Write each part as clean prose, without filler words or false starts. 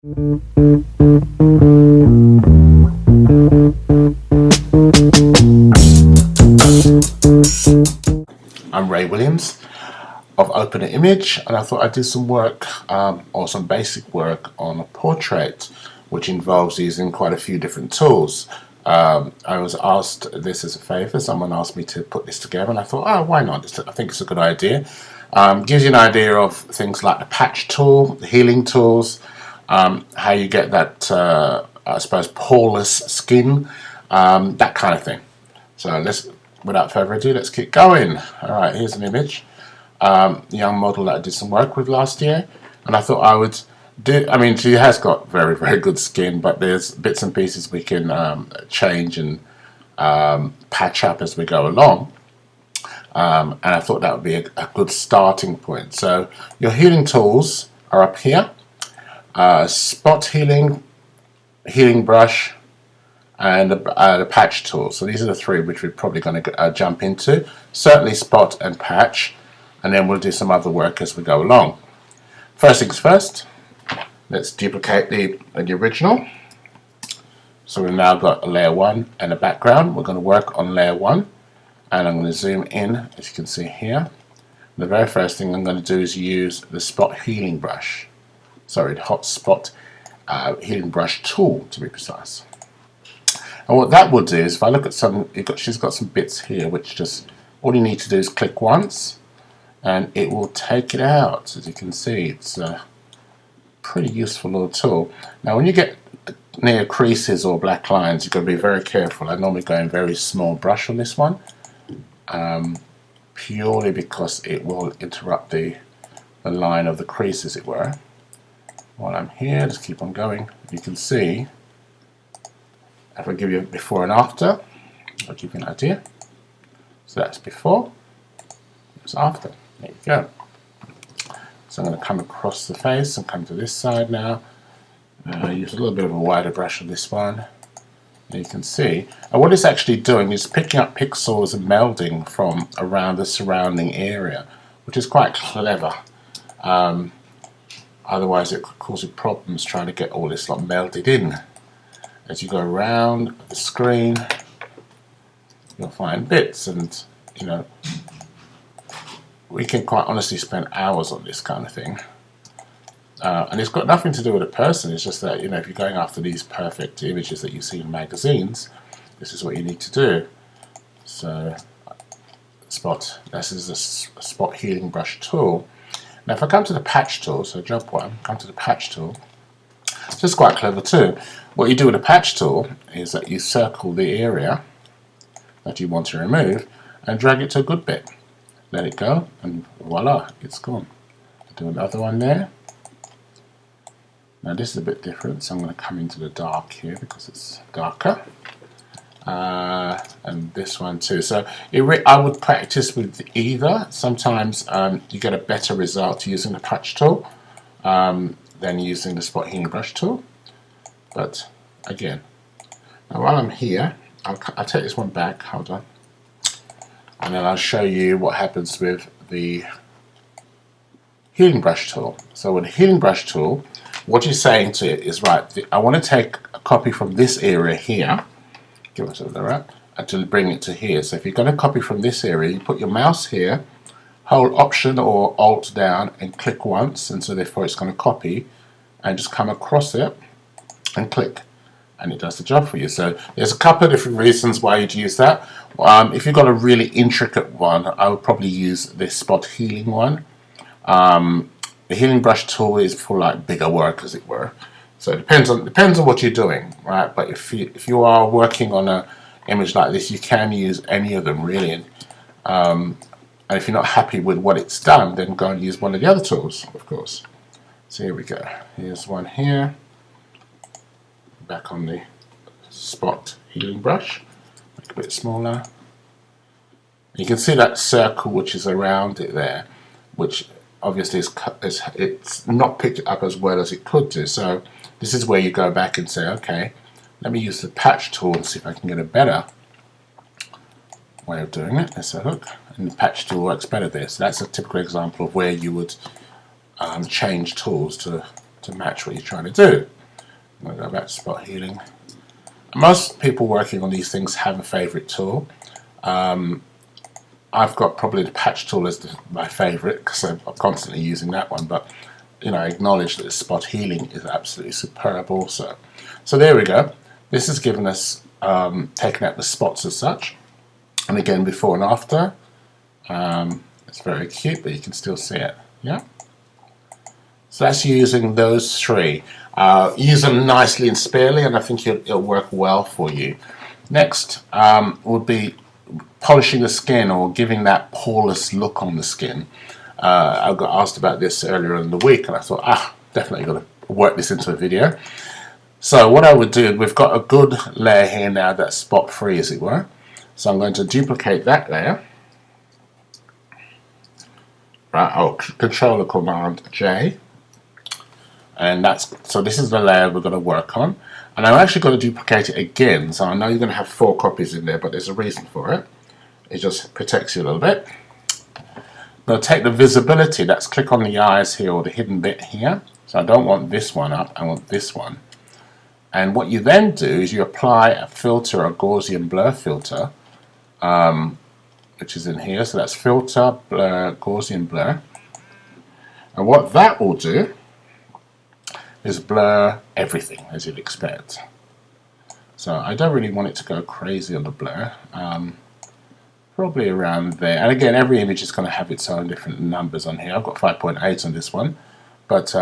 I'm Ray Williams of Openimage, and I thought I'd do some work or some basic work on a portrait which involves using quite a few different tools. I was asked this as a favor. Someone asked me to put this together, and I thought, oh, why not? I think it's a good idea. Gives you an idea of things like the patch tool, the healing tools, how you get that, I suppose, poreless skin, that kind of thing. So without further ado, let's keep going. All right, here's an image. Young model that I did some work with last year, and I thought I would do. I mean, she has got very, very good skin, but there's bits and pieces we can change and patch up as we go along. And I thought that would be a good starting point. So your healing tools are up here: spot healing, healing brush, and the patch tool. So these are the three which we're probably going to jump into. Certainly spot and patch, and then we'll do some other work as we go along. First things first, let's duplicate the original. So we've now got a layer 1 and a background. We're going to work on layer 1, and I'm going to zoom in, as you can see here. The very first thing I'm going to do is use the spot healing brush. Sorry, the hot spot healing brush tool, to be precise. And what that will do is, if I look at she's got some bits here which just, all you need to do is click once and it will take it out. As you can see, it's a pretty useful little tool. Now when you get near creases or black lines, you've got to be very careful. I normally go in very small brush on this one, purely because it will interrupt the line of the crease, as it were. While I'm here, just keep on going. You can see, if I give you a before and after, I'll give you an idea. So that's before, it's after. There you go. So I'm going to come across the face and come to this side now. Use a little bit of a wider brush on this one. And you can see, and what it's actually doing is picking up pixels and melding from around the surrounding area, which is quite clever. Otherwise it could cause you problems trying to get all this lot melded in. As you go around the screen, you'll find bits, and you know, we can quite honestly spend hours on this kind of thing. And it's got nothing to do with a person. It's just that, you know, if you're going after these perfect images that you see in magazines, this is what you need to do. So, this is a spot healing brush tool. Now, if I come to the patch tool, so jump one, come to the patch tool. It's just quite clever too. What you do with a patch tool is that you circle the area that you want to remove and drag it to a good bit. Let it go, and voila, it's gone. Do another one there. Now this is a bit different, so I'm going to come into the dark here because it's darker. And this one too. So I would practice with either. Sometimes you get a better result using the patch tool than using the spot healing brush tool. But again, now while I'm here, I'll take this one back, hold on, and then I'll show you what happens with the healing brush tool. So with the healing brush tool, what you're saying to it is, right, I want to take a copy from this area here, give myself the right, and to bring it to here. So if you're going to copy from this area, you put your mouse here, hold Option or Alt down and click once, and so therefore it's going to copy, and just come across it and click, and it does the job for you. So there's a couple of different reasons why you'd use that. If you've got a really intricate one, I would probably use this spot healing one. The healing brush tool is for like bigger work, as it were. So it depends on what you're doing, right? But if you are working on an image like this, you can use any of them really. And if you're not happy with what it's done, then go and use one of the other tools, of course. So here we go. Here's one here. Back on the spot healing brush, make it a bit smaller. You can see that circle which is around it there, which obviously it's not picked up as well as it could do. So this is where you go back and say, okay, let me use the patch tool and see if I can get a better way of doing it. Let's have a look, and the patch tool works better there. So that's a typical example of where you would change tools to to match what you're trying to do. I'm going to go back to spot healing. Most people working on these things have a favorite tool. I've got probably the patch tool as my favorite because I'm constantly using that one, but you know, I acknowledge that the spot healing is absolutely superb also. So there we go. This has given us taken out the spots as such, and again before and after. It's very cute, but you can still see it. Yeah. So that's using those three. Use them nicely and sparely, and I think it'll work well for you. Next would be polishing the skin or giving that poreless look on the skin. I got asked about this earlier in the week, and I thought, definitely got to work this into a video. So what I would do, we've got a good layer here now that's spot free, as it were. So I'm going to duplicate that layer. Right, I'll control the command J. And so this is the layer we're going to work on. And I'm actually going to duplicate it again. So I know you're going to have 4 copies in there, but there's a reason for it. It just protects you a little bit. I'm going to take the visibility, let's click on the eyes here, or the hidden bit here. So I don't want this one up, I want this one. And what you then do is you apply a filter, a Gaussian blur filter, which is in here. So that's filter, blur, Gaussian blur. And what that will do is blur everything, as you'd expect. So I don't really want it to go crazy on the blur. Probably around there. And again, every image is going to have its own different numbers on here. I've got 5.8 on this one. But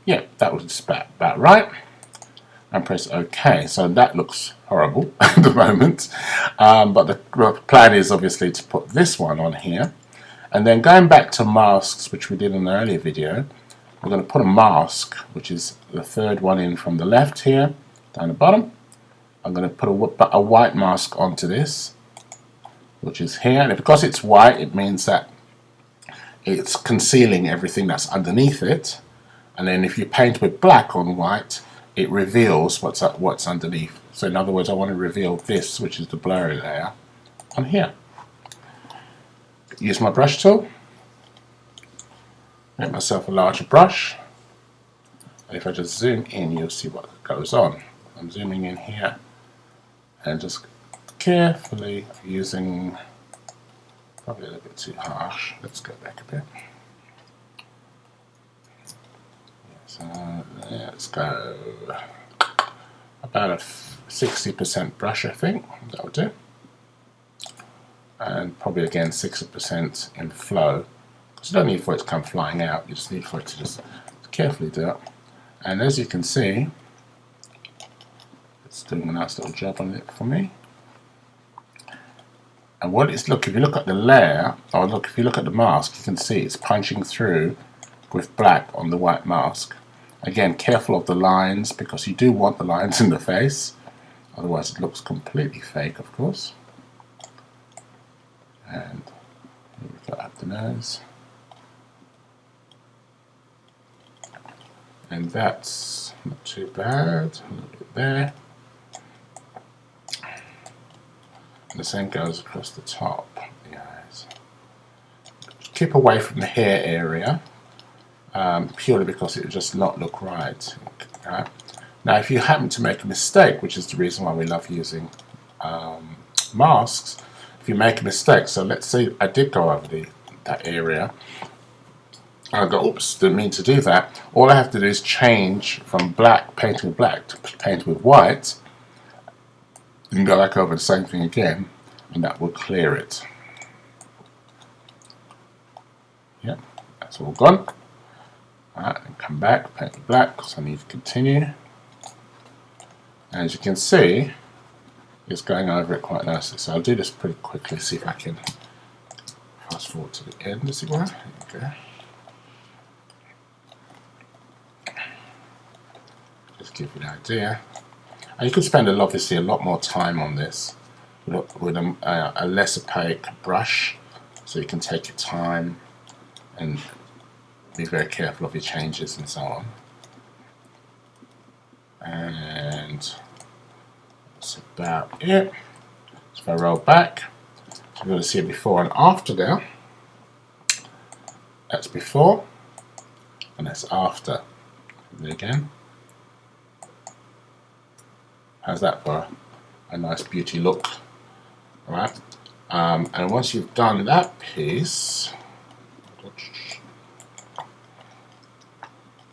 yeah, that was about right. And press OK. So that looks horrible at the moment. But the plan is obviously to put this one on here. And then going back to masks, which we did in the earlier video, we're going to put a mask, which is the third one in from the left here, down the bottom. I'm going to put a white mask onto this, which is here. And because it's white, it means that it's concealing everything that's underneath it. And then if you paint with black on white, it reveals what's underneath. So in other words, I want to reveal this, which is the blurry layer, on here. Use my brush tool. Make myself a larger brush. And if I just zoom in, you'll see what goes on. I'm zooming in here and just carefully using, probably a little bit too harsh. Let's go back a bit. So let's go about a 60% brush, I think. That'll do. And probably again 60% in flow. Because you don't need for it to come flying out, you just need for it to just carefully do it. And as you can see, it's doing a nice little job on it for me. And what it's if you look at the layer, or if you look at the mask, you can see it's punching through with black on the white mask. Again, careful of the lines, because you do want the lines in the face, otherwise it looks completely fake, of course. And here we go up the nose. And that's not too bad, a little bit there. And the same goes across the top of the eyes. Keep away from the hair area, purely because it would just not look right. Okay. Now if you happen to make a mistake, which is the reason why we love using masks, if you make a mistake, so let's say I did go over that area, I go, oops, didn't mean to do that. All I have to do is change from painting with black to paint with white. You can go back over the same thing again, and that will clear it. Yep, that's all gone. Alright, and come back, paint with black, because I need to continue. And as you can see, it's going over it quite nicely. So I'll do this pretty quickly, see if I can fast forward to the end, as it were. There you go. Just give you an idea. And you could spend obviously a lot more time on this with a less opaque brush, so you can take your time and be very careful of your changes and so on. And that's about it. So if I roll back, you're going to see it before and after now. That's before and that's after. There again. How's that for a nice beauty look? Alright. And once you've done that piece,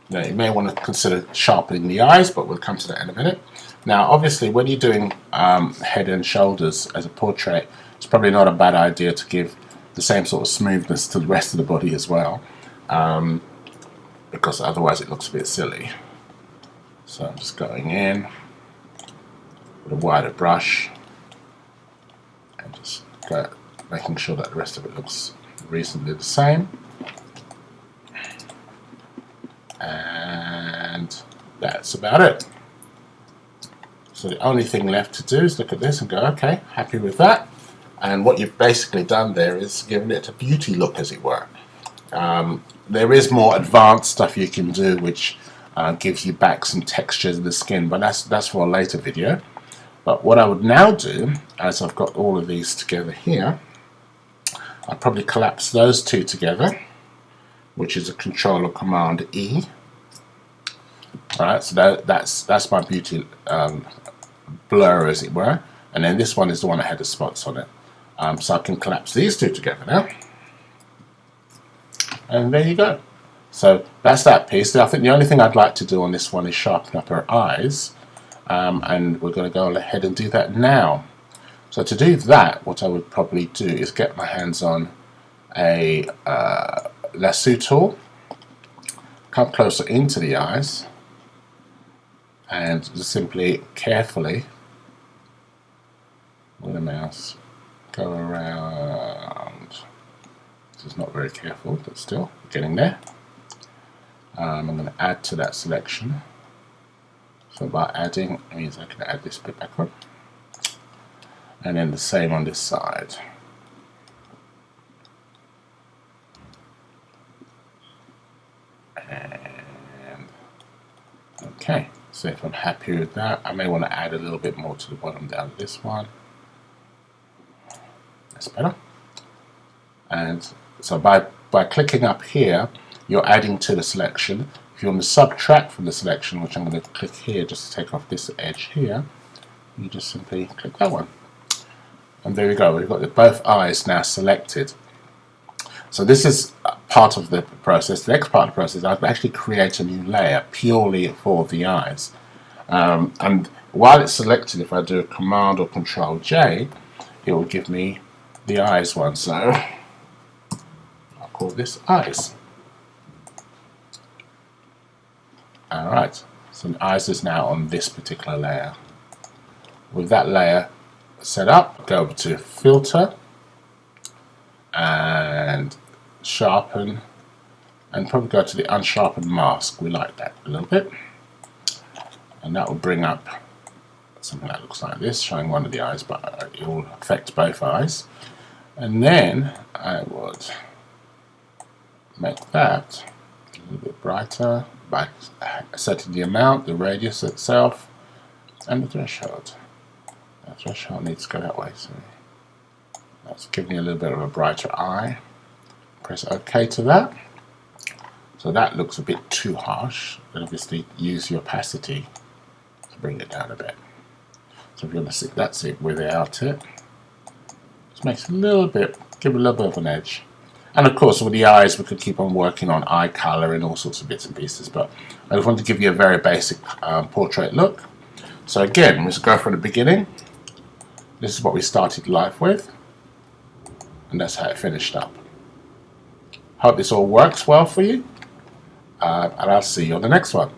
now you may want to consider sharpening the eyes, but we'll come to that in a minute. Now, obviously, when you're doing head and shoulders as a portrait, it's probably not a bad idea to give the same sort of smoothness to the rest of the body as well, because otherwise it looks a bit silly. So I'm just going in with a wider brush and just making sure that the rest of it looks reasonably the same. And that's about it. So the only thing left to do is look at this and go, okay, happy with that. And what you've basically done there is given it a beauty look, as it were. There is more advanced stuff you can do, which gives you back some textures in the skin, but that's for a later video. But what I would now do, as I've got all of these together here, I'll probably collapse those two together, which is a Control or Command E. Alright, so that's my beauty blur, as it were, and then this one is the one that had the spots on it. So I can collapse these two together now, and there you go. So that's that piece. I think the only thing I'd like to do on this one is sharpen up her eyes, and we're going to go ahead and do that now. So to do that, what I would probably do is get my hands on a lasso tool, come closer into the eyes, and just simply carefully with a mouse go around. This is not very careful, but still getting there. I'm going to add to that selection. So by adding, it means I can add this bit back on, and then the same on this side. And okay, so if I'm happy with that, I may want to add a little bit more to the bottom down of this one. That's better. And so by clicking up here, you're adding to the selection. If you want to subtract from the selection, which I'm going to click here just to take off this edge here, you just simply click that one. And there we go, we've got both eyes now selected. So this is part of the process. The next part of the process, I'll actually create a new layer purely for the eyes. And while it's selected, if I do a Command or Control J, it will give me the eyes one. So I'll call this eyes. Alright, so the eyes is now on this particular layer. With that layer set up, go over to Filter and Sharpen, and probably go to the Unsharpened Mask. We like that a little bit. And that will bring up something that looks like this, showing one of the eyes, but it will affect both eyes. And then I would make that a little bit brighter by setting the amount, the radius itself, and the threshold. The threshold needs to go that way, so that's giving you a little bit of a brighter eye. Press OK to that. So that looks a bit too harsh, but obviously use the opacity to bring it down a bit. So if you want to see, that's it without it. Just makes a little bit, give it a little bit of an edge. And of course, with the eyes, we could keep on working on eye color and all sorts of bits and pieces, but I just want to give you a very basic portrait look. So again, let's go from the beginning. This is what we started life with, and that's how it finished up. Hope this all works well for you, and I'll see you on the next one.